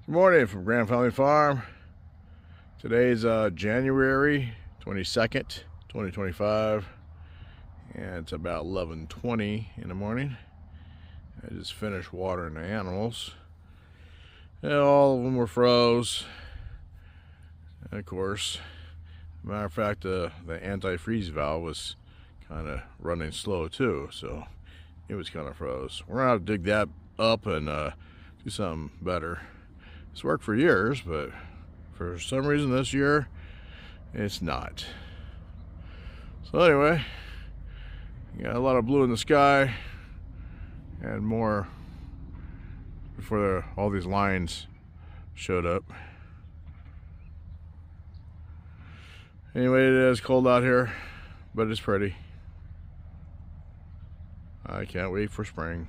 Good morning from Grand Family Farm. Today's January 22nd, 2025, and it's about 11:20 in the morning. I just finished watering the animals. And all of them were froze. And of course, matter of fact, the antifreeze valve was kind of running slow too, so it was kind of froze. We're gonna have to dig that up and do something better. It's worked for years, but for some reason this year it's not. So anyway, you got a lot of blue in the sky and more before all these lines showed up. Anyway, it is cold out here, but it's pretty. I can't wait for spring.